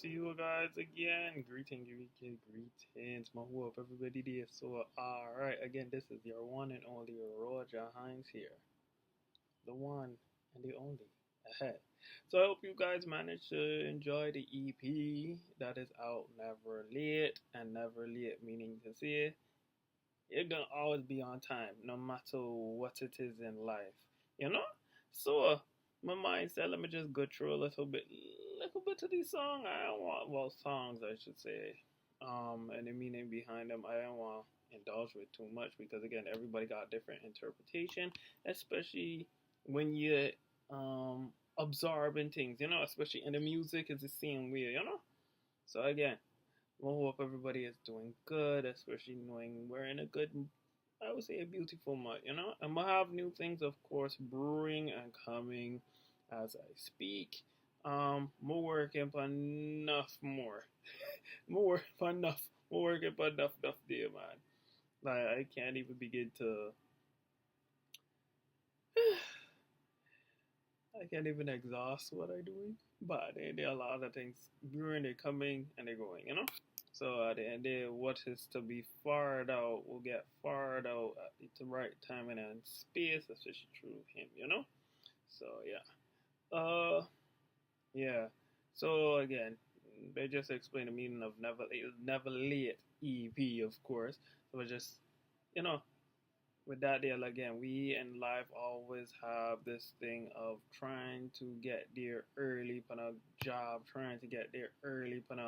to you guys again. Greetings. Mahu up everybody there. So, alright, again, this is your one and only Roger Hines here. The one and the only ahead. So, I hope you guys managed to enjoy the EP that is out. Never late, and never late meaning to say it's gonna always be on time, no matter what it is in life. You know? So, my mind said, let me just go through a little bit of these songs. I don't want, well, songs, I should say, and the meaning behind them. I don't want to indulge with too much because, again, everybody got different interpretation, especially when you're absorbing things, especially in the music, it's the same way. So, again, I hope everybody is doing good, especially knowing we're in a good, I would say, a beautiful month. And we'll have new things, of course, brewing and coming as I speak. More working on enough more. More work on enough. More working on enough there, man. Like, I can't even begin to. I can't even exhaust what I'm doing. But there are a lot of things brewing, they're coming, and they're going. So at the end of what is to be fired out will get fired out at the right time and space, especially through him. So yeah. So again, they just explain the meaning of never late EP, of course. So just you know, with that deal again, we in life always have this thing of trying to get there early on a job, trying to get there early on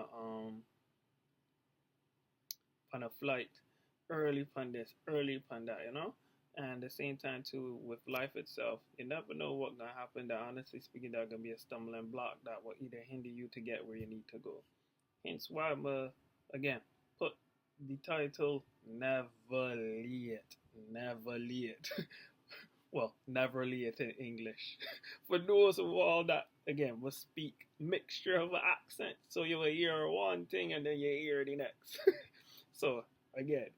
a flight, early on this, early on that. And at the same time too, with life itself, you never know what's gonna happen. That honestly speaking, that gonna be a stumbling block that will either hinder you to get where you need to go. Hence why I'm again put the title Never Late. Never late. Well, never late in English. For those of all that again will speak mixture of accent, so you will hear one thing and then you hear the next. So again,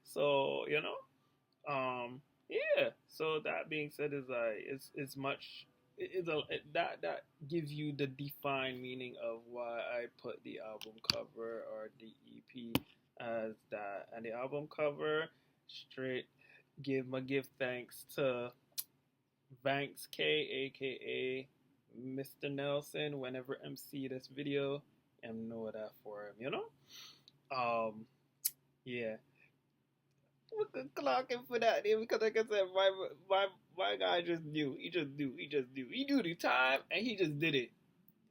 so yeah. So that being said, is it's much that gives you the defined meaning of why I put the album cover or the EP as that, and the album cover straight give thanks to Vanks K, aka Mr. Nelson. Whenever MC this video, and know that for him. Um, yeah, we could clock him for that, because like I said, my guy just knew. He just knew. He knew the time, and he just did it.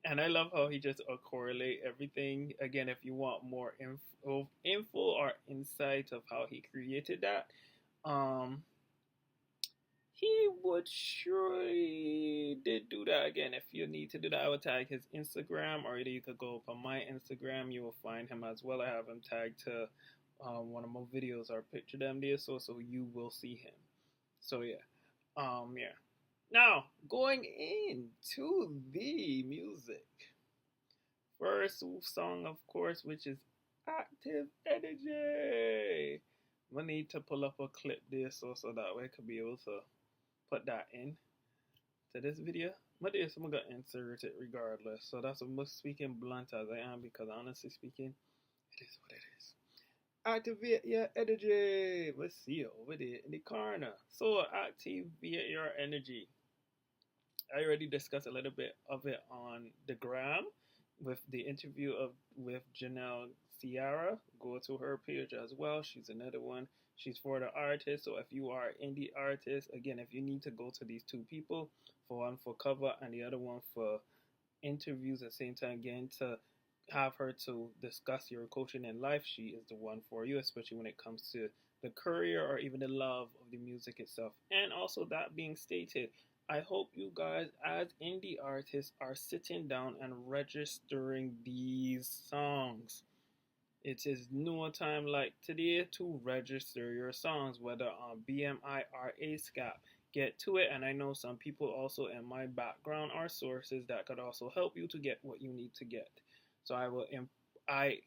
And I love how he just correlate everything. Again, if you want more info or insight of how he created that, he would surely did do that. Again, if you need to do that, I would tag his Instagram, or either you could go up on my Instagram. You will find him as well. I have him tagged to one of my videos or picture them there, so you will see him. So yeah. Now going into the music, first song, of course, which is Active Energy. I need to pull up a clip there so that way I could be able to put that in to this video. But yes, I'm gonna insert it regardless. So that's what speaking blunt as I am, because honestly speaking, it is what it is. Activate your energy. Let's see it over there in the corner. So activate your energy. I already discussed a little bit of it on the gram with the interview with Janelle Ciara. Go to her page as well. She's another one. She's for the artist. So if you are indie artist, again, if you need to go to these two people, for one for cover and the other one for interviews at the same time, again, to have her to discuss your coaching in life, she is the one for you, especially when it comes to the career or even the love of the music itself. And also, that being stated, I hope you guys, as indie artists, are sitting down and registering these songs. It is no time like today to register your songs, whether on BMI or ASCAP. Get to it, and I know some people also in my background are sources that could also help you to get what you need to get. So I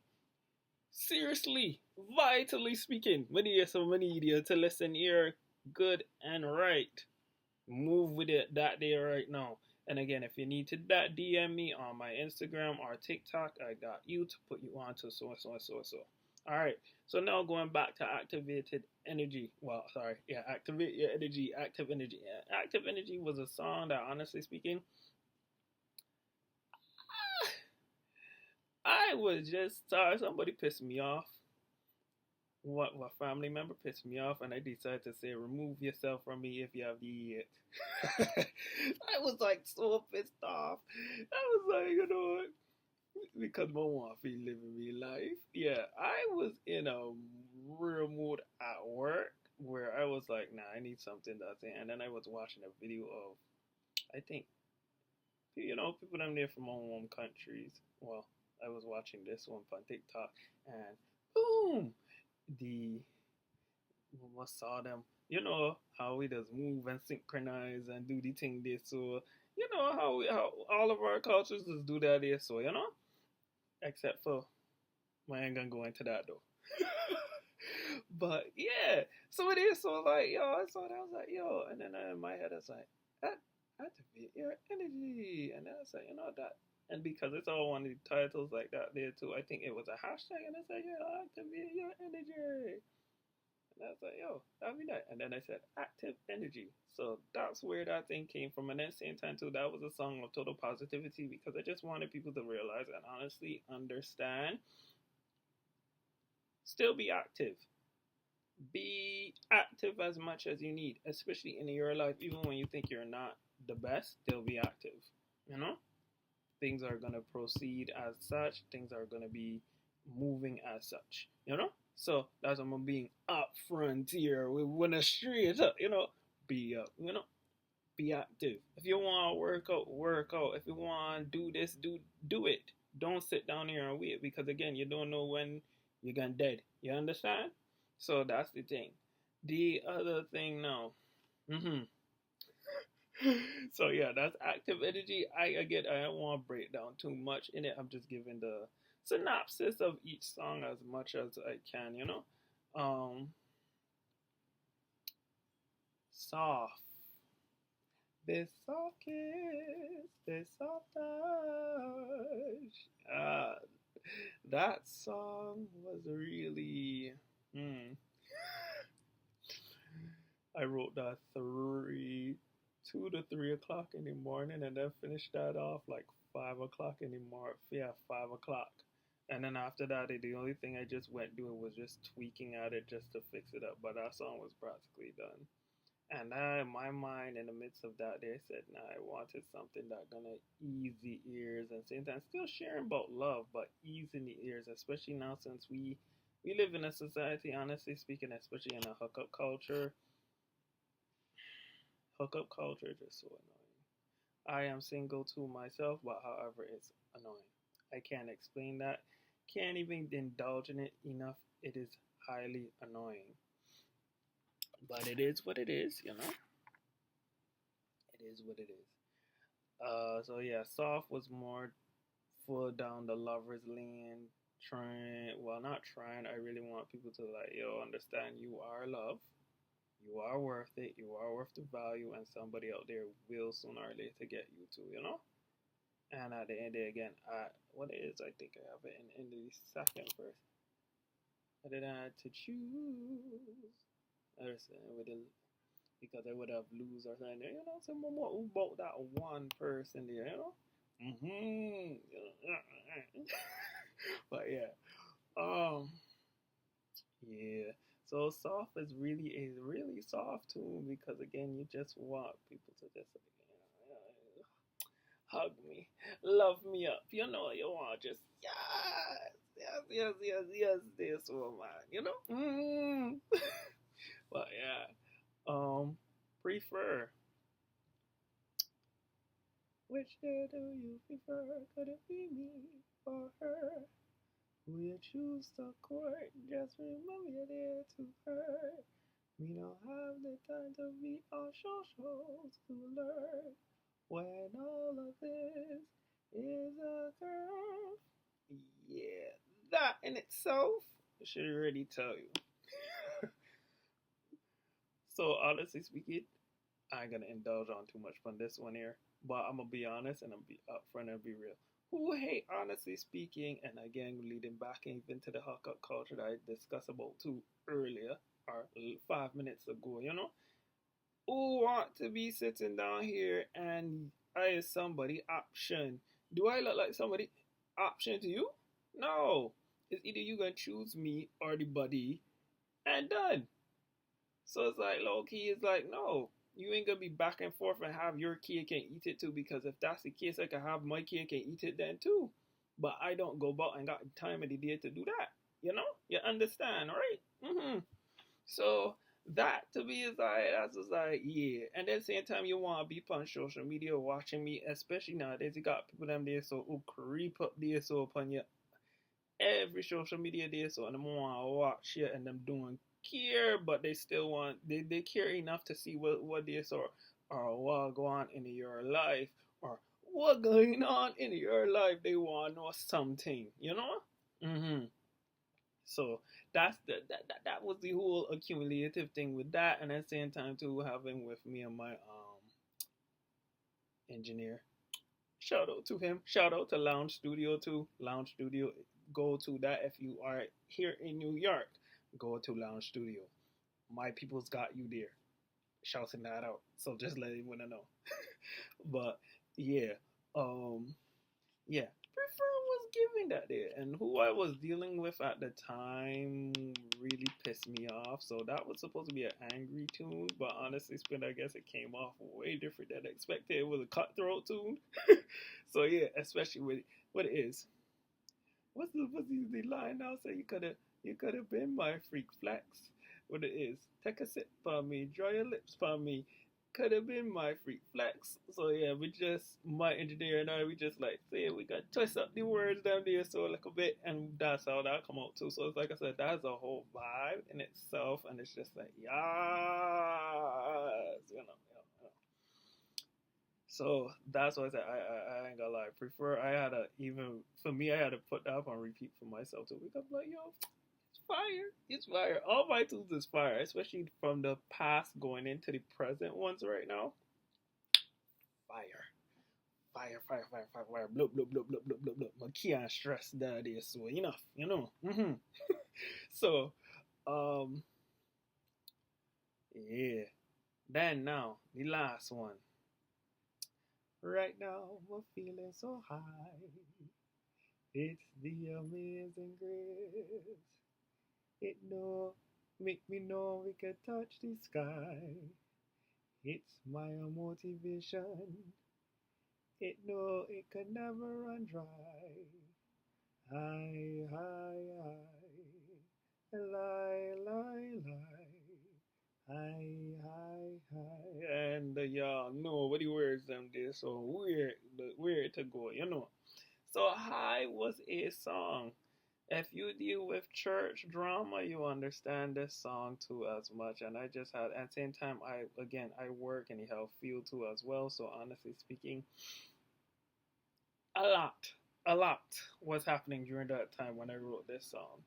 seriously, vitally speaking, many you to listen here, good and right. Move with it that day right now. And again, if you need to that DM me on my Instagram or TikTok, I got you to put you on to so and so and so and so. All right. So now going back to activated energy. Well, sorry, yeah, activate your energy. Active energy. Yeah, active energy was a song that, honestly speaking, I was just sorry. Somebody pissed me off. What family member pissed me off, and I decided to say, "Remove yourself from me if you have the it." I was like so pissed off. I was like, you know what? Because my wife is living me life. Yeah, I was in a real mood at work where I was like, nah, I need something that's in. And then I was watching a video of, I think, people down there from home countries. Well, I was watching this one on TikTok, and boom, the what saw them. You know how we just move and synchronize and do the thing this. So you know how all of our cultures just do that there. So except for I ain't gonna go into that though. But yeah, so it is. So like, yo, I saw that. I was like, yo, and then in my head, I was like, activate your energy, and then I was like, that. And because it's all one of the titles like that there too, I think it was a hashtag, and I said, yeah, activate your energy. And I was like, yo, that'll be that. And then I said, active energy. So that's where that thing came from. And then same time too, that was a song of total positivity because I just wanted people to realize and honestly understand. Still be active. Be active as much as you need, especially in your life. Even when you think you're not the best, still be active. You know? Things are gonna proceed as such, things are gonna be moving as such. So that's why I'm being upfront here. We wanna straight up, be up, be active. If you wanna work out, work out. If you wanna do this, do it. Don't sit down here and wait because again you don't know when you're gonna dead. You understand? So that's the thing. The other thing now. So yeah, that's active energy. I don't want to break down too much in it. I'm just giving the synopsis of each song as much as I can. Soft. This soft kiss, this soft touch. That song was really. I wrote that 2 to 3 o'clock in the morning, and then finished that off like 5 o'clock in the morning. Yeah, 5 o'clock. And then after that, the only thing I just went doing was just tweaking at it just to fix it up. But that song was practically done. And in my mind, in the midst of that, they said, "Nah, I wanted something that gonna ease the ears and same time still sharing about love, but easing the ears, especially now since we live in a society, honestly speaking, especially in a hookup culture. Hookup culture is just so annoying. I am single too myself, but however, it's annoying. I can't explain that. Can't even indulge in it enough. It is highly annoying. But it is what it is. It is what it is. So yeah, soft was more full down the lover's lane, trying, well, not trying. I really want people to like, yo, understand you are love. You are worth it. You are worth the value, and somebody out there will sooner or later get you too. And at the end of the day, again, what it is, I think I have it in the second verse. I didn't have to choose. With the because I would have lose or something. Some more about that one person there. But yeah, yeah. So soft is really a really soft tune because again, you just want people to just hug me, love me up. You want just yes, this woman. But yeah, prefer. Which day do you prefer? Could it be me or her? Who you choose to court? Just remember you're there to hurt. We don't have the time to be on shows to learn when all of this is a curve. Yeah, that in itself should already tell you. So honestly speaking, I ain't gonna indulge on too much from this one here. But I'm gonna be honest and I'm be upfront and be real. Who hate, honestly speaking, and again leading back even to the hookup culture that I discussed about too earlier or 5 minutes ago, who want to be sitting down here and I is somebody option. Do I look like somebody option to you? No. It's either you gonna choose me or the buddy and done. So it's like low key is like, no, you ain't gonna be back and forth and have your kid can eat it too, because if that's the case, I can have my kid can eat it then too. But I don't go about and got time of the day to do that. You understand, right? So that to me is like, that's just like, yeah. And at the same time, you want to be on social media watching me, especially nowadays. You got people them there so who creep up there so upon you every social media there so and them want to watch it and them doing care, but they still want they care enough to see what this or what go on in your life or what going on in your life. They want to know something. So that's that was the whole accumulative thing with that, and at the same time too having with me and my engineer. Shout out to him. Shout out to Lounge Studio too. Lounge Studio. Go to that if you are here in New York. Go to Lounge Studio. My people's got you there. Shouting that out. So just let everyone know. But yeah, um, yeah. Prefer was giving that there, and who I was dealing with at the time really pissed me off. So that was supposed to be an angry tune, but honestly, I guess it came off way different than expected. It was a cutthroat tune. So yeah, especially with what it is. What's the line now? Say you could have been my freak flex. What it is? Take a sip for me, draw your lips for me. Could have been my freak flex. So yeah, my engineer and I, we just like say we got to twist up the words down there so a little bit, and that's how that come out too. So it's like I said, that's a whole vibe in itself, and it's just like yes, So that's why I said I ain't gonna lie. Prefer I had to even for me I had to put that up on repeat for myself too, because I'm like it's fire, it's fire. All my tunes is fire, especially from the past going into the present ones right now. Fire, fire, fire, fire, fire, fire. Blah blah blah blah blah blah blah. My can't stress that is so enough. So yeah. Then now the last one. Right now I'm feeling so high. It's the amazing grace. It know, make me know we can touch the sky. It's my motivation. It know it can never run dry. High, high, high, lie, lie, lie. High, high, high. And y'all know what the words them there, so where to go. So high was a song. If you deal with church drama, you understand this song too as much. And I just had at the same time I work in the health field too as well. So honestly speaking, a lot, a lot was happening during that time when I wrote this song.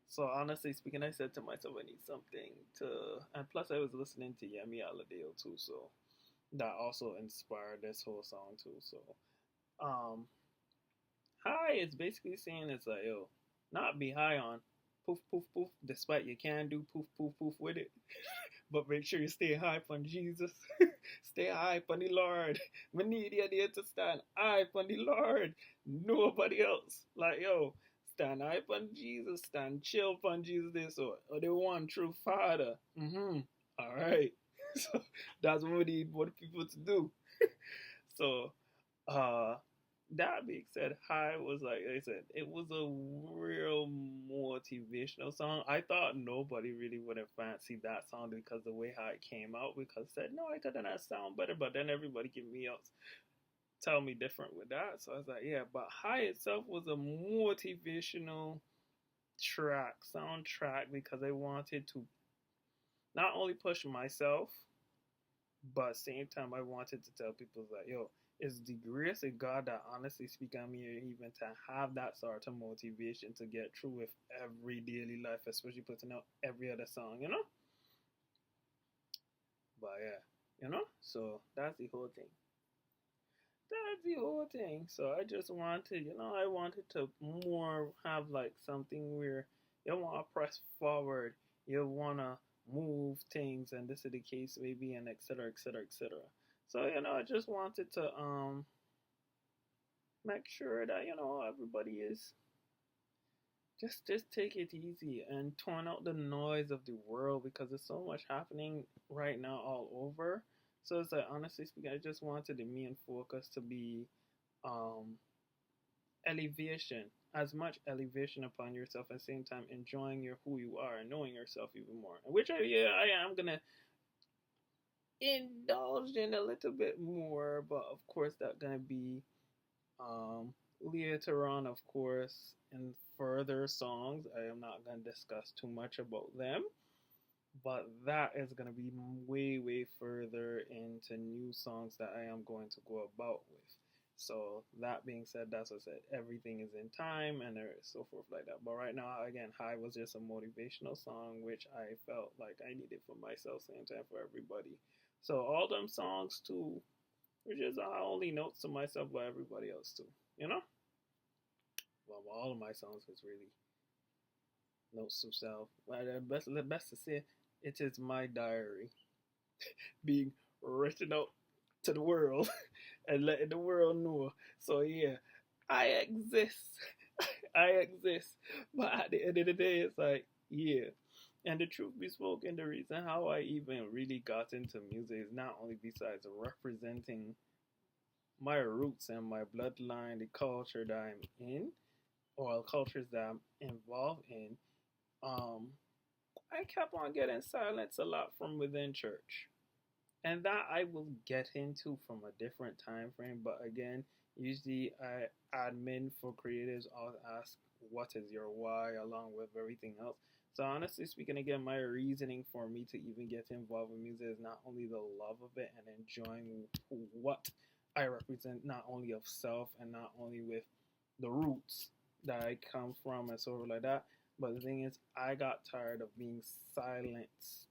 So honestly speaking, I said to myself, I need something to, and plus I was listening to Yemi Alade too, so that also inspired this whole song too. So um, high is basically saying it's like, yo, not be high on poof poof poof, despite you can do poof poof poof with it. But make sure you stay high on Jesus. Stay high on the Lord. We need you there to stand high on the Lord. Nobody else. Like, yo, stand high on Jesus. Stand chill on Jesus. This or the one true Father. All right. So that's what we need more people to do. So, uh, that being said, High was like I said, it was a real motivational song. I thought nobody really would have fancied that song because the way how it came out. Because I said no, I could not sound better, but then everybody give me else tell me different with that. So I was like, yeah, but High itself was a motivational soundtrack because I wanted to not only push myself, but same time I wanted to tell people that yo, it's the grace of God that honestly speak on me even to have that sort of motivation to get through with every daily life, especially putting out every other song. But yeah, so that's the whole thing. that's the whole thing. So I just wanted, I wanted to more have like something where you want to press forward, you want to move things, and this is the case maybe, and et cetera, et cetera, et cetera. So I just wanted to make sure that everybody is just take it easy and tone out the noise of the world because there's so much happening right now all over. So it's like honestly speaking, I just wanted the main focus to be um elevation, as much elevation upon yourself at the same time enjoying your who you are and knowing yourself even more. Which I am gonna indulge in a little bit more, but of course that's gonna be um, later on, of course, in further songs. I am not going to discuss too much about them, but that is going to be way, way further into new songs that I am going to go about with. So that being said, that's what I said. Everything is in time and so forth like that. But right now, again, High was just a motivational song, which I felt like I needed for myself, same time for everybody. So all them songs too, which is I only notes to myself, but everybody else too. You know? Well, all of my songs is really notes to self. But the best to say, it is my diary being written out to the world and letting the world know. So yeah, I exist. I exist. But at the end of the day, it's like, yeah. And the truth be spoken, the reason how I even really got into music is not only besides representing my roots and my bloodline, the culture that I'm in, or cultures that I'm involved in, um, I kept on getting silence a lot from within church. And that I will get into from a different time frame. But again, usually I admin for creatives, I'll ask what is your why along with everything else. So honestly speaking, again, my reasoning for me to even get involved in music is not only the love of it and enjoying what I represent, not only of self and not only with the roots that I come from and sort of like that. But the thing is, I got tired of being silenced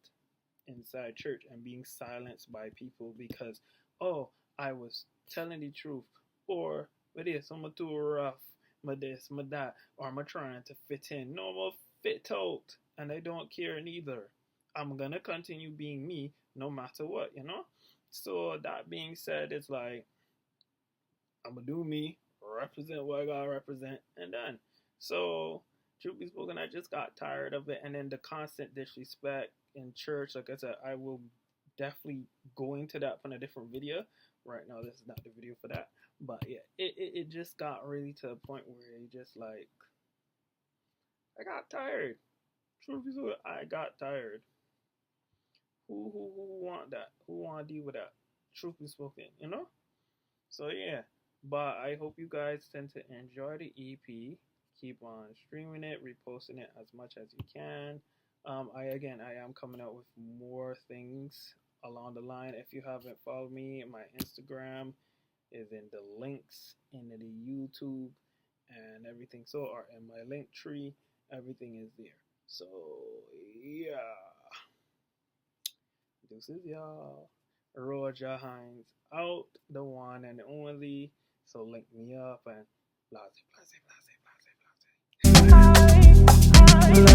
inside church and being silenced by people because, oh, I was telling the truth, or with this, I'm too rough, my this, my that, or I'm trying to fit in. No, I'm a fit out, and I don't care neither. I'm gonna continue being me no matter what. So that being said, it's like I'm gonna do me, represent what I gotta represent, and done. So, truth be spoken, I just got tired of it, and then the constant disrespect in church. Like I said, I will definitely go into that on a different video. Right now, this is not the video for that, but yeah, it just got really to a point where it just like I got tired. Truth be spoken, I got tired. Who want that? Who want to deal with that? Truth be spoken. So yeah, but I hope you guys tend to enjoy the EP. Keep on streaming it, reposting it as much as you can. I am coming out with more things along the line. If you haven't followed me, my Instagram is in the links in the YouTube and everything. So or in my link tree, everything is there. So yeah, deuces y'all. Roger Hines out, the one and only. So link me up and blase, blase, blase, blase, blase.